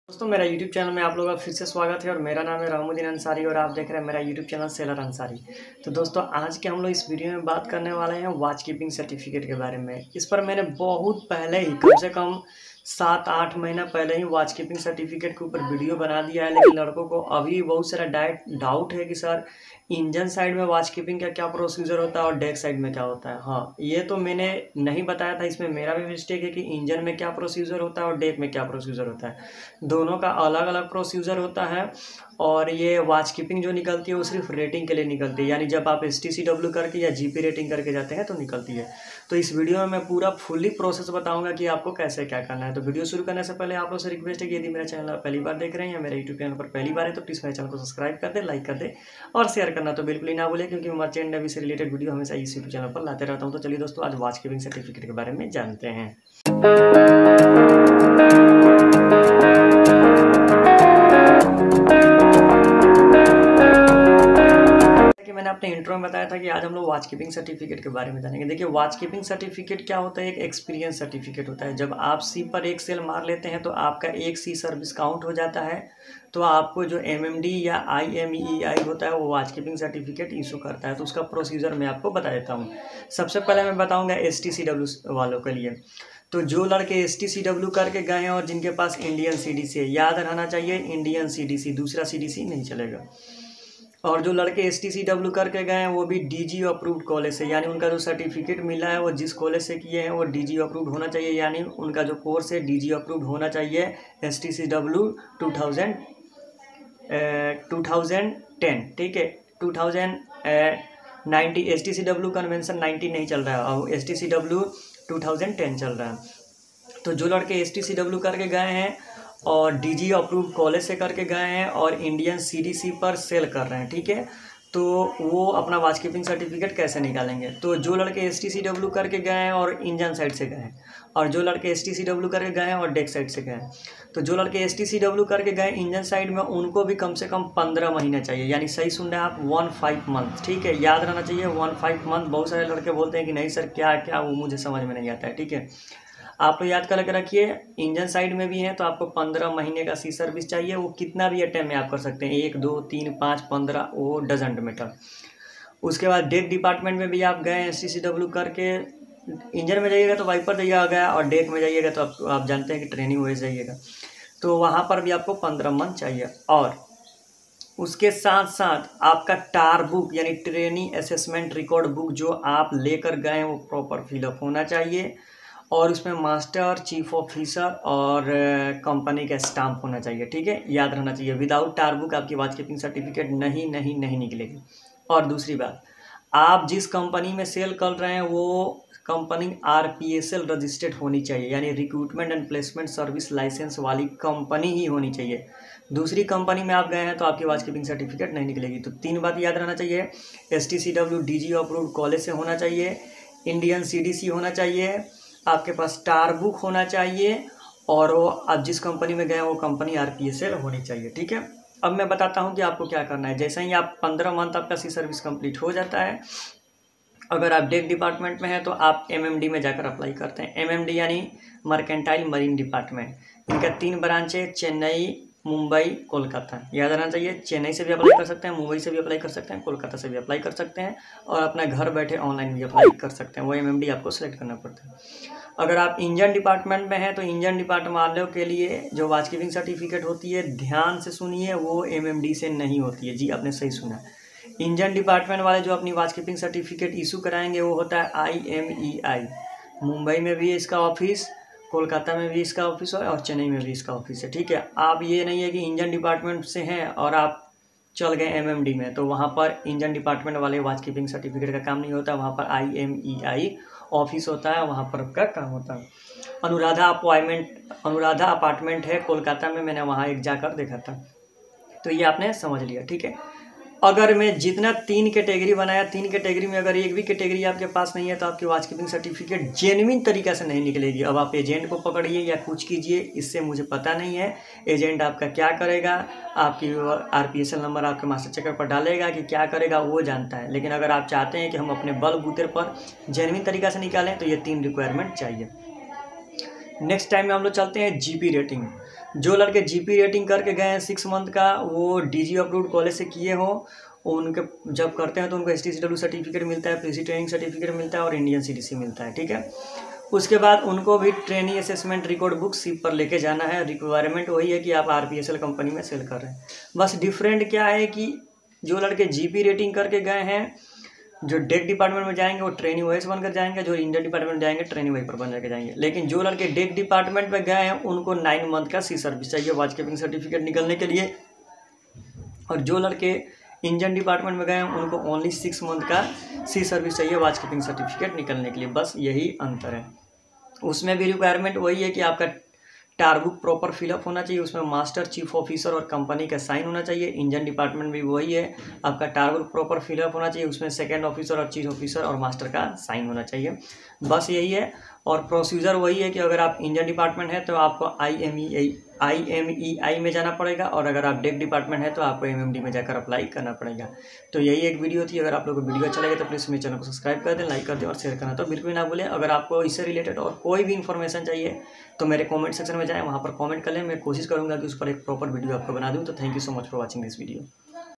दोस्तों मेरा YouTube channel में आप लोगों का फिर से स्वागत है और मेरा नाम है रहमुद्दीन अंसारी और आप देख रहे हैं मेरा YouTube चैनल सेलर अंसारी। तो दोस्तों आज के हम लोग इस वीडियो में बात करने वाले हैं वॉच कीपिंग सर्टिफिकेट के बारे में। इस पर मैंने बहुत पहले ही कम से कम 7-8 महीना पहले ही वॉच कीपिंग सर्टिफिकेट के ऊपर वीडियो बना दिया है, लेकिन लड़कों को अभी बहुत सारा डाउट है कि सर इंजन साइड में वॉच कीपिंग का क्या प्रोसीजर होता है और डेक साइड में क्या होता है। हाँ, ये तो मैंने नहीं बताया था, इसमें मेरा भी मिस्टेक है कि इंजन में क्या प्रोसीजर होता है और डेक में क्या प्रोसीजर होता है। दोनों का अलग अलग प्रोसीजर होता है और ये वॉच कीपिंग जो निकलती है वो सिर्फ रेटिंग के लिए निकलती है, यानी जब आप STCW करके या GP रेटिंग करके जाते हैं तो निकलती है। तो इस वीडियो में मैं पूरा फुल्ली प्रोसेस बताऊंगा कि आपको कैसे क्या करना है। तो वीडियो शुरू करने से पहले आप लोग से रिक्वेस्ट है कि यदि मेरा चैनल आप पहली बार देख रहे हैं या मेरे यूट्यूब चैनल पर पहली बार है तो प्लीज़ मेरे चैनल को सब्सक्राइब कर दे, लाइक कर दे और शेयर करना तो बिल्कुल ही ना भूलें, क्योंकि मैं मर्चेंट नेवी से रिलेटेड वीडियो हमेशा इस यूट्यूब चैनल पर लाते रहता हूँ। तो चलिए दोस्तों आज वॉच कीपिंग सर्टिफिकेट के बारे में जानते हैं। मैंने अपने इंट्रो में बताया था कि आज हम लोग वॉच कीपिंग सर्टिफिकेट के बारे में जानेंगे। देखिए वॉच कीपिंग सर्टिफिकेट क्या होता है, एक एक्सपीरियंस सर्टिफिकेट होता है। जब आप सी पर एक सेल मार लेते हैं तो आपका एक सी सर्विस काउंट हो जाता है, तो आपको जो MMD या IMEI होता है वो वॉच कीपिंग सर्टिफिकेट इशू करता है। तो उसका प्रोसीजर मैं आपको बता देता हूँ। सबसे पहले मैं बताऊँगा STCW वालों के लिए। तो जो लड़के STCW करके गए हैं और जिनके पास इंडियन CDC है, याद रहना चाहिए इंडियन CDC, दूसरा CDC नहीं चलेगा। और जो लड़के STCW करके गए हैं वो भी DG अप्रूव्ड कॉलेज से, यानी उनका जो सर्टिफिकेट मिला है वो जिस कॉलेज से किए हैं वो DG अप्रूव्ड होना चाहिए, यानी उनका जो कोर्स है DG अप्रूव्ड होना चाहिए। STCW 2010, ठीक है, 2090 STCW कन्वेंशन 90 नहीं चल रहा है और STCW 2010 चल रहा है। तो जो लड़के STCW करके गए हैं और DG अप्रूव्ड कॉलेज से करके गए हैं और इंडियन CDC पर सेल कर रहे हैं, ठीक है, तो वो अपना वॉच कीपिंग सर्टिफिकेट कैसे निकालेंगे। तो जो लड़के STCW करके गए हैं और इंजन साइड से गए हैं, और जो लड़के STCW करके गए हैं और डेक साइड से गए हैं, तो जो लड़के STCW करके गए इंजन साइड में उनको भी कम से कम 15 महीने चाहिए, यानी सही सुन रहे हैं आप 15 मंथ, ठीक है, याद रहना चाहिए 15 मंथ। बहुत सारे लड़के बोलते हैं कि नहीं सर क्या क्या, वो मुझे समझ में नहीं आता है, ठीक है। आप लोग याद करके रखिए, इंजन साइड में भी हैं तो आपको 15 महीने का सी सर्विस चाहिए। वो कितना भी टाइम में आप कर सकते हैं, 1, 2, 3, 5, 15, वो डजेंट मैटर। उसके बाद डेक डिपार्टमेंट में भी आप गए STCW करके, इंजन में जाइएगा तो वाइपर जाइएगा और डेक में जाइएगा तो आप जानते हैं कि ट्रेनिंग वेज जाइएगा, तो वहाँ पर भी आपको 15 मंथ चाहिए। और उसके साथ साथ आपका टार बुक यानी ट्रेनिंग असेसमेंट रिकॉर्ड बुक जो आप लेकर गए वो प्रॉपर फिलअप होना चाहिए, और उसमें मास्टर, चीफ ऑफिसर और कंपनी का स्टाम्प होना चाहिए, ठीक है, याद रहना चाहिए। विदाउट टार बुक आपकी वॉच कीपिंग सर्टिफिकेट नहीं निकलेगी। और दूसरी बात, आप जिस कंपनी में सेल कर रहे हैं वो कंपनी RPSL रजिस्टर्ड होनी चाहिए, यानी recruitment and placement service license वाली कंपनी ही होनी चाहिए। दूसरी कंपनी में आप गए हैं तो आपकी वॉच कीपिंग सर्टिफिकेट नहीं निकलेगी। तो 3 बात याद रहना चाहिए, STCW DG अप्रूव्ड कॉलेज से होना चाहिए, इंडियन CDC होना चाहिए, आपके पास टार बुक होना चाहिए, और वो आप जिस कंपनी में गए वो कंपनी RPSL होनी चाहिए, ठीक है। अब मैं बताता हूँ कि आपको क्या करना है। जैसे ही आप 15 मंथ आपका सी सर्विस कंप्लीट हो जाता है, अगर आप डेक डिपार्टमेंट में हैं तो आप MMD में जाकर अप्लाई करते हैं। MMD यानी मर्केंटाइल मरीन डिपार्टमेंट। इनका 3 ब्रांच है, चेन्नई, मुंबई, कोलकाता। याद रहना चाहिए, चेन्नई से भी अप्लाई कर सकते हैं, मुंबई से भी अप्लाई कर सकते हैं, कोलकाता से भी अप्लाई कर सकते हैं, और अपना घर बैठे ऑनलाइन भी अप्लाई कर सकते हैं। वो MMD आपको सेलेक्ट करना पड़ता है। अगर आप इंजन डिपार्टमेंट में हैं तो इंजन डिपार्टमेंट वालों के लिए जो वॉच कीपिंग सर्टिफिकेट होती है, ध्यान से सुनिए, वो MMD से नहीं होती है। जी आपने सही सुना, इंजन डिपार्टमेंट वाले जो अपनी वॉच कीपिंग सर्टिफिकेट इशू कराएंगे वो होता है IMEI। मुंबई में भी इसका ऑफिस, कोलकाता में भी इसका ऑफिस है और चेन्नई में भी इसका ऑफिस है, ठीक है। आप ये नहीं है कि इंजन डिपार्टमेंट से हैं और आप चल गए MMD में, तो वहाँ पर इंजन डिपार्टमेंट वाले वॉच कीपिंग सर्टिफिकेट का काम नहीं होता, वहाँ पर IMEI ऑफिस होता है, वहाँ पर का काम होता है। अनुराधा अपार्टमेंट है कोलकाता में, मैंने वहाँ एक जाकर देखा था। तो ये आपने समझ लिया, ठीक है। अगर मैं जितना 3 कैटेगरी बनाया, 3 कैटेगरी में अगर एक भी कैटेगरी आपके पास नहीं है तो आपकी वॉच कीपिंग सर्टिफिकेट जेन्युइन तरीका से नहीं निकलेगी। अब आप एजेंट को पकड़िए या कुछ कीजिए, इससे मुझे पता नहीं है एजेंट आपका क्या करेगा, आपकी RPSL नंबर आपके मास्टर चेकर पर डालेगा कि क्या करेगा वो जानता है। लेकिन अगर आप चाहते हैं कि हम अपने बलबूते पर जेन्युइन तरीका से निकालें तो ये 3 रिक्वायरमेंट चाहिए। नेक्स्ट टाइम में हम लोग चलते हैं GP रेटिंग। जो लड़के जीपी रेटिंग करके गए हैं 6 मंथ का, वो डीजी अप्रूव्ड कॉलेज से किए हो, उनके जब करते हैं तो उनको STCW सर्टिफिकेट मिलता है, पीसी ट्रेनिंग सर्टिफिकेट मिलता है और इंडियन CDC मिलता है, ठीक है। उसके बाद उनको भी ट्रेनिंग असेसमेंट रिकॉर्ड बुक सिप पर लेके जाना है। रिक्वायरमेंट वही है कि आप RPSL कंपनी में सेल कर रहे हैं। बस डिफरेंट क्या है कि जो लड़के जीपी रेटिंग करके गए हैं, जो डेक डिपार्टमेंट में जाएंगे वो ट्रेनिंग वही से बनकर जाएंगे, जो इंडियन डिपार्टमेंट में जाएंगे ट्रेनिंग वही पर बन करके जाएंगे। लेकिन जो लड़के डेक डिपार्टमेंट में गए हैं उनको 9 मंथ का सी सर्विस चाहिए वॉच कीपिंग सर्टिफिकेट निकलने के लिए, और जो लड़के इंजन डिपार्टमेंट में गए हैं उनको ओनली 6 मंथ का सी सर्विस चाहिए वॉच कीपिंग सर्टिफिकेट निकलने के लिए। बस यही अंतर है। उसमें भी रिक्वायरमेंट वही है कि आपका टार बुक प्रॉपर फिलअप होना चाहिए, उसमें मास्टर, चीफ ऑफिसर और कंपनी का साइन होना चाहिए। इंजन डिपार्टमेंट भी वही है, आपका टार बुक प्रॉपर फिलअप होना चाहिए, उसमें सेकंड ऑफिसर और चीफ ऑफिसर और मास्टर का साइन होना चाहिए। बस यही है। और प्रोसीजर वही है कि अगर आप इंजन डिपार्टमेंट है तो आपको IMEI में जाना पड़ेगा, और अगर आप डेक डिपार्टमेंट है तो आपको MMD में जाकर अप्लाई करना पड़ेगा। तो यही एक वीडियो थी। अगर आप लोगों को वीडियो अच्छा लगे तो प्लीज़ मेरे चैनल को सब्सक्राइब कर दें, लाइक कर दें और शेयर करना तो बिल्कुल ना भूलें। अगर आपको इससे रिलेटेड और कोई भी इन्फॉर्मेशन चाहिए तो मेरे कमेंट सेक्शन में जाएं, वहाँ पर कमेंट कर लें। मैं कोशिश करूँगा कि उस पर एक प्रॉपर वीडियो आपको बना दूँ। तो thank you so much for watching this video.